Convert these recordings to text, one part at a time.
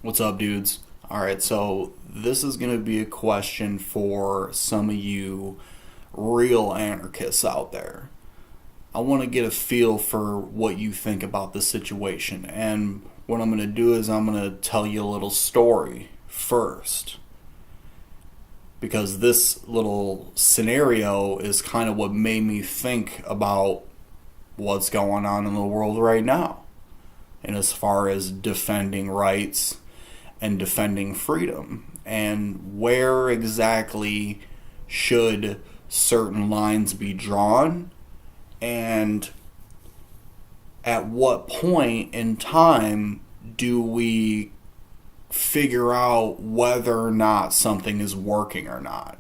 What's up, dudes? Alright, so this is going to be a question for some of you real anarchists out there. I want to get a feel for what you think about the situation, and what I'm going to do is I'm going to tell you a little story first. Because this little scenario is kind of what made me think about what's going on in the world right now. And as far as defending rights and defending freedom, and where exactly should certain lines be drawn, and at what point in time do we figure out whether or not something is working or not,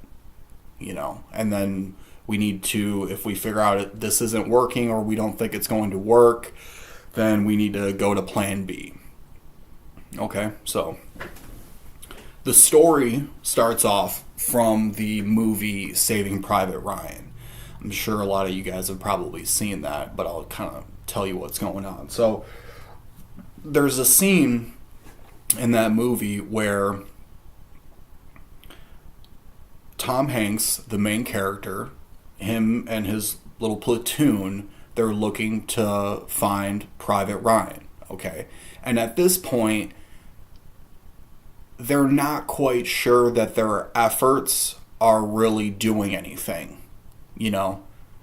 and then we need to, if we figure out this isn't working or we don't think it's going to work, then we need to go to plan B. Okay, so the story starts off from the movie Saving Private Ryan. I'm sure a lot of you guys have probably seen that, but I'll kind of tell you what's going on. So there's a scene in that movie where Tom Hanks, the main character, him and his little platoon, they're looking to find Private Ryan. Okay, and at this point they're not quite sure that their efforts are really doing anything.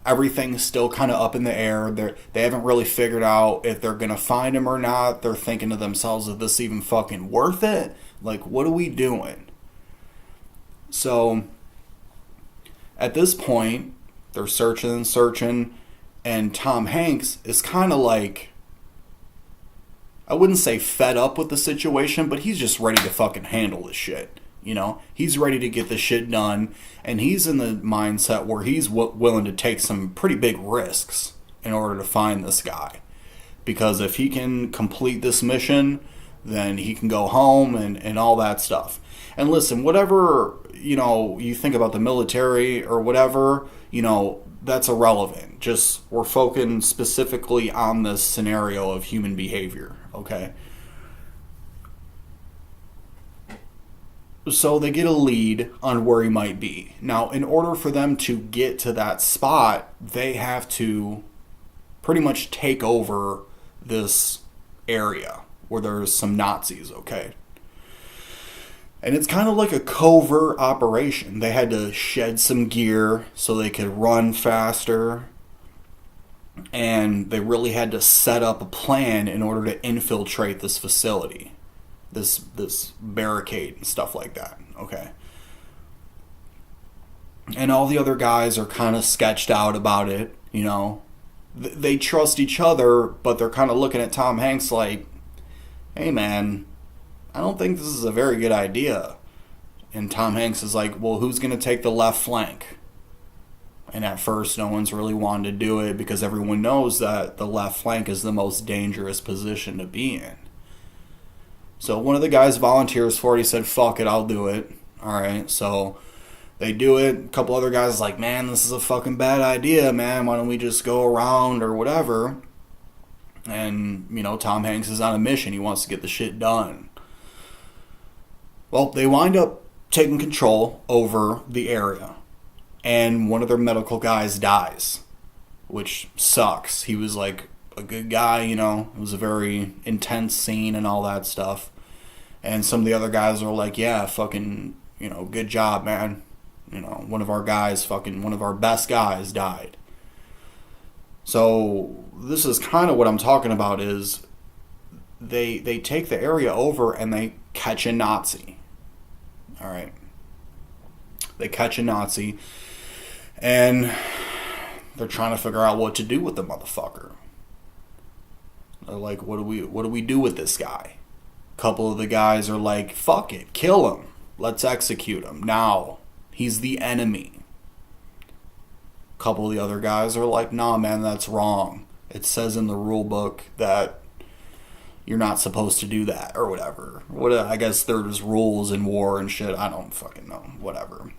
Everything's still kind of up in the air. They haven't really figured out if they're going to find him or not. They're thinking to themselves, is this even fucking worth it? Like, what are we doing? So at this point, they're searching and searching, and Tom Hanks is kind of like, I wouldn't say fed up with the situation, but he's just ready to fucking handle this shit. He's ready to get the shit done, and he's in the mindset where he's willing to take some pretty big risks in order to find this guy. Because if he can complete this mission, then he can go home and all that stuff. And listen, whatever, you think about the military or whatever, that's irrelevant. Just, we're focusing specifically on this scenario of human behavior, okay? So they get a lead on where he might be. Now, in order for them to get to that spot, they have to pretty much take over this area where there's some Nazis, okay? And it's kind of like a covert operation. They had to shed some gear so they could run faster. And they really had to set up a plan in order to infiltrate this facility. This barricade and stuff like that, okay? And all the other guys are kind of sketched out about it, They trust each other, but they're kind of looking at Tom Hanks like, hey man, I don't think this is a very good idea. And Tom Hanks is like, well, who's going to take the left flank? And at first, no one's really wanted to do it because everyone knows that the left flank is the most dangerous position to be in. So one of the guys volunteers for it. He said, fuck it, I'll do it. Alright, so they do it. A couple other guys like, man, this is a fucking bad idea, man. Why don't we just go around or whatever? And, Tom Hanks is on a mission. He wants to get the shit done. Well, they wind up taking control over the area. And one of their medical guys dies, which sucks. He was like a good guy, It was a very intense scene and all that stuff. And some of the other guys are like, yeah, fucking, good job, man. One of our guys, one of our best guys died. So this is kind of what I'm talking about is they take the area over and they catch a Nazi. All right. They catch a Nazi and they're trying to figure out what to do with the motherfucker. They're like, what do we do with this guy? A couple of the guys are like, fuck it, kill him. Let's execute him now. He's the enemy. A couple of the other guys are like, nah, man, that's wrong. It says in the rule book that you're not supposed to do that or whatever. I guess there's rules in war and shit. I don't fucking know. Whatever.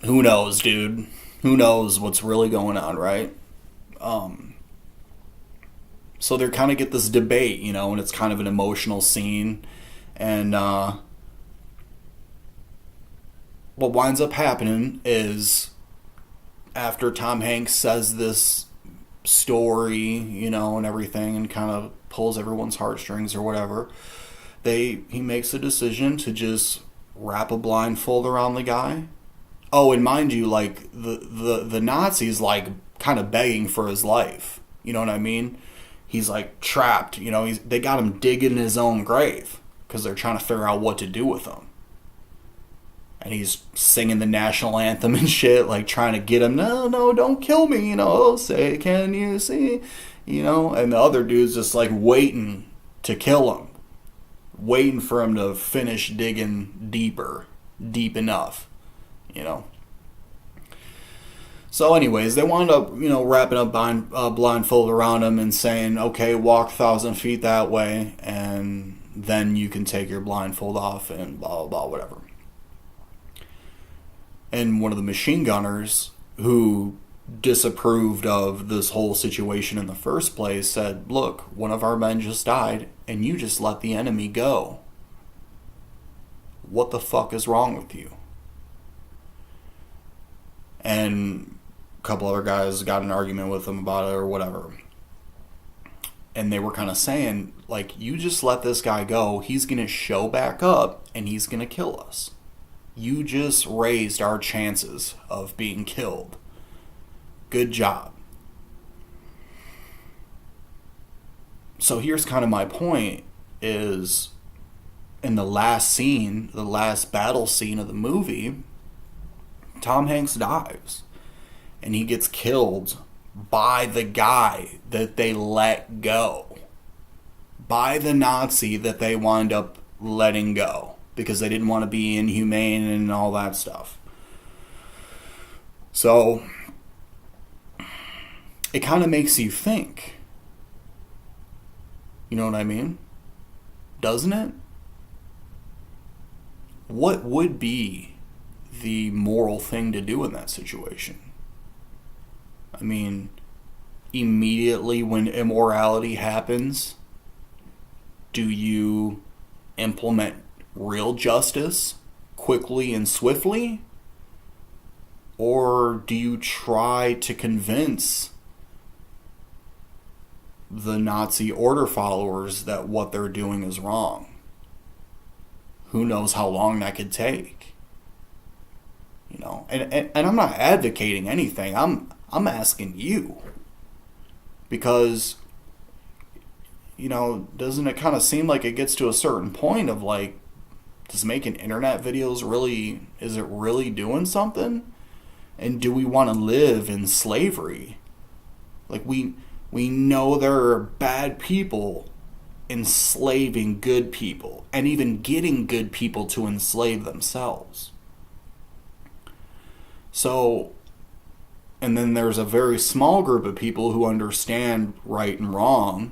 Who knows, dude? Who knows what's really going on, right? So they kind of get this debate, and it's kind of an emotional scene. And what winds up happening is after Tom Hanks says this story, and everything, and kind of pulls everyone's heartstrings or whatever, he makes a decision to just wrap a blindfold around the guy. Oh, and mind you, like the Nazis like kind of begging for his life. You know what I mean? He's like trapped. They got him digging his own grave because they're trying to figure out what to do with him. And he's singing the national anthem and shit, like trying to get him. No, don't kill me. Say, can you see? And the other dude's just like waiting to kill him, waiting for him to finish digging deep enough. So anyways, they wound up, wrapping a blindfold around him and saying, okay, walk 1,000 feet that way, and then you can take your blindfold off and blah, blah, blah, whatever. And one of the machine gunners who disapproved of this whole situation in the first place said, look, one of our men just died, and you just let the enemy go. What the fuck is wrong with you? And a couple other guys got in an argument with him about it or whatever. And they were kind of saying, like, you just let this guy go, he's going to show back up and he's going to kill us. You just raised our chances of being killed. Good job. So here's kind of my point is, in the last scene, the last battle scene of the movie, Tom Hanks dies. And he gets killed by the guy that they let go. By the Nazi that they wind up letting go. Because they didn't want to be inhumane and all that stuff. So, it kind of makes you think. You know what I mean? Doesn't it? What would be the moral thing to do in that situation? I mean, immediately when immorality happens, do you implement real justice quickly and swiftly? Or do you try to convince the Nazi order followers that what they're doing is wrong? Who knows how long that could take? And I'm not advocating anything. I'm asking you. Because, doesn't it kind of seem like it gets to a certain point of like, does making internet videos is it really doing something? And do we want to live in slavery? Like we know there are bad people enslaving good people and even getting good people to enslave themselves. So, and then there's a very small group of people who understand right and wrong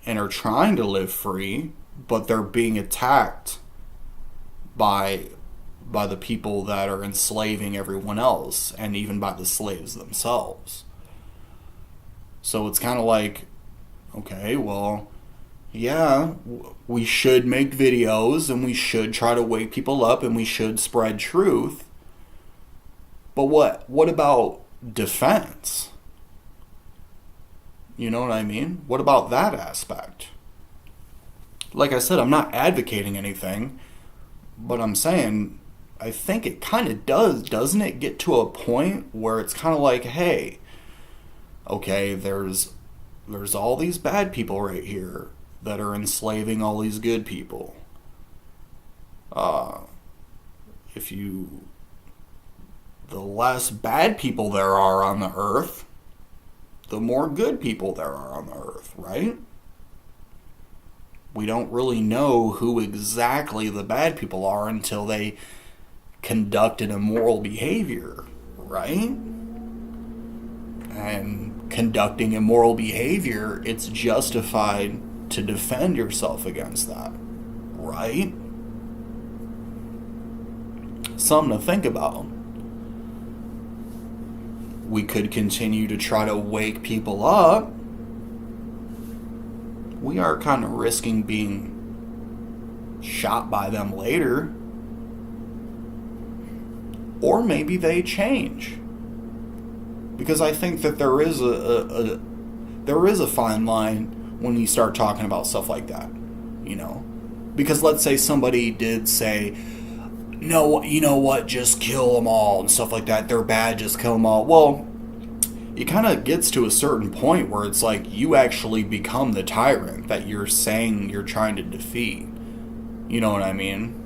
and are trying to live free, but they're being attacked by the people that are enslaving everyone else, and even by the slaves themselves. So it's kind of like, okay, well, yeah, we should make videos, and we should try to wake people up, and we should spread truth. But what about defense? You know what I mean? What about that aspect? Like I said, I'm not advocating anything, but I'm saying, I think it kind of doesn't it get to a point where it's kind of like, hey, okay, there's all these bad people right here that are enslaving all these good people. The less bad people there are on the earth, the more good people there are on the earth, right? We don't really know who exactly the bad people are until they conduct an immoral behavior, right? And conducting immoral behavior, it's justified to defend yourself against that, right? Something to think about. We could continue to try to wake people up, we are kind of risking being shot by them later. Or maybe they change. Because I think that there is a fine line when you start talking about stuff like that, you know. Because let's say somebody did say, no, you know what, just kill them all and stuff like that. They're bad, just kill them all. Well, it kind of gets to a certain point where it's like you actually become the tyrant that you're saying you're trying to defeat. You know what I mean?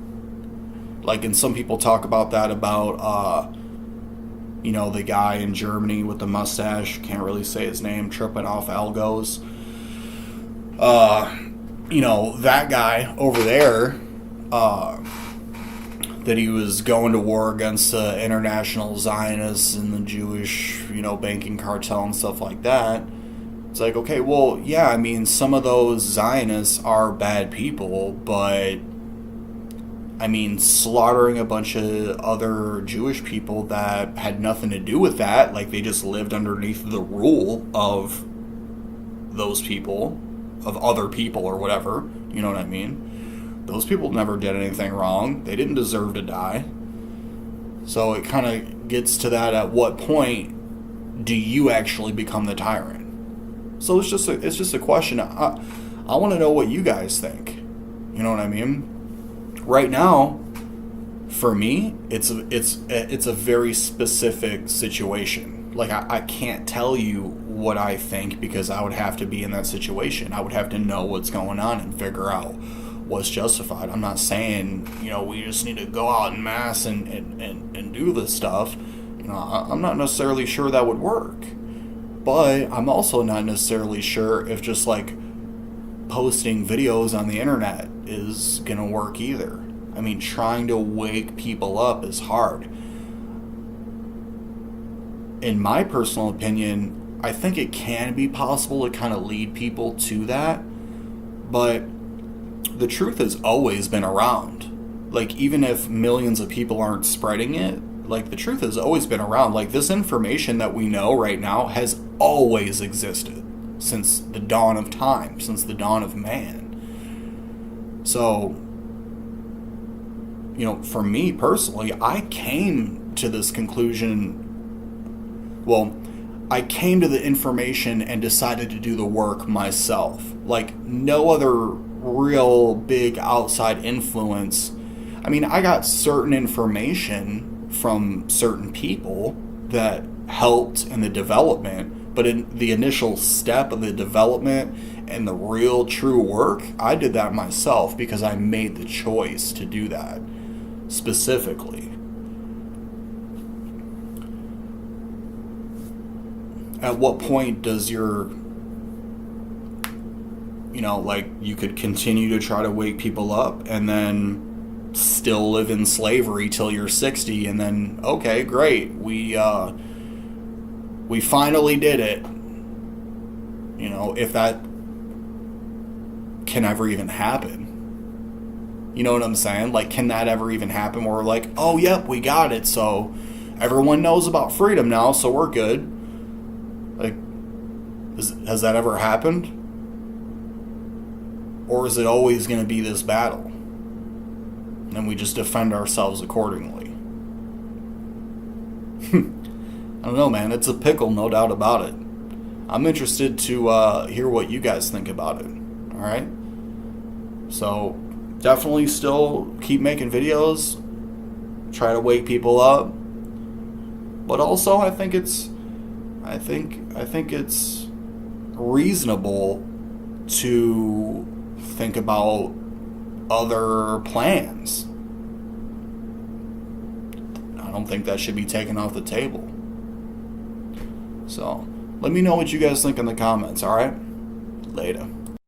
Like, and some people talk about that about, you know, the guy in Germany with the mustache, can't really say his name, tripping off algos. You know, that guy over there, that he was going to war against the international Zionists and the Jewish, you know, banking cartel and stuff like that. It's like, okay, well, yeah, I mean, some of those Zionists are bad people, but I mean, slaughtering a bunch of other Jewish people that had nothing to do with that, like they just lived underneath the rule of those people, of other people or whatever, you know what I mean? Those people never did anything wrong. They didn't deserve to die. So it kind of gets to that, at what point do you actually become the tyrant? So it's just a question. I want to know what you guys think. You know what I mean? Right now, for me, it's a very specific situation. Like, I can't tell you what I think because I would have to be in that situation. I would have to know what's going on and figure out what's justified. I'm not saying, you know, we just need to go out en masse and do this stuff. You know, I'm not necessarily sure that would work. But I'm also not necessarily sure if just like posting videos on the internet is gonna work either. I mean, trying to wake people up is hard. In my personal opinion, I think it can be possible to kind of lead people to that, but the truth has always been around. Like, even if millions of people aren't spreading it, like, the truth has always been around. Like, this information that we know right now has always existed since the dawn of time, since the dawn of man. So, you know, for me personally, I came to this conclusion. Well, I came to the information and decided to do the work myself. Like, no other real big outside influence. I mean, I got certain information from certain people that helped in the development, but in the initial step of the development and the real true work, I did that myself because I made the choice to do that specifically. At what point does your, you know, like, you could continue to try to wake people up and then still live in slavery till you're 60 and then, okay, great, we finally did it. You know, if that can ever even happen. You know what I'm saying? Like, can that ever even happen where we're like, oh, yep, we got it, so everyone knows about freedom now, so we're good. Like, has that ever happened? Or is it always going to be this battle? And we just defend ourselves accordingly. I don't know, man. It's a pickle, no doubt about it. I'm interested to hear what you guys think about it. Alright? So, definitely still keep making videos. Try to wake people up. But also, I think it's reasonable to think about other plans. I don't think that should be taken off the table. So, let me know what you guys think in the comments, alright? Later.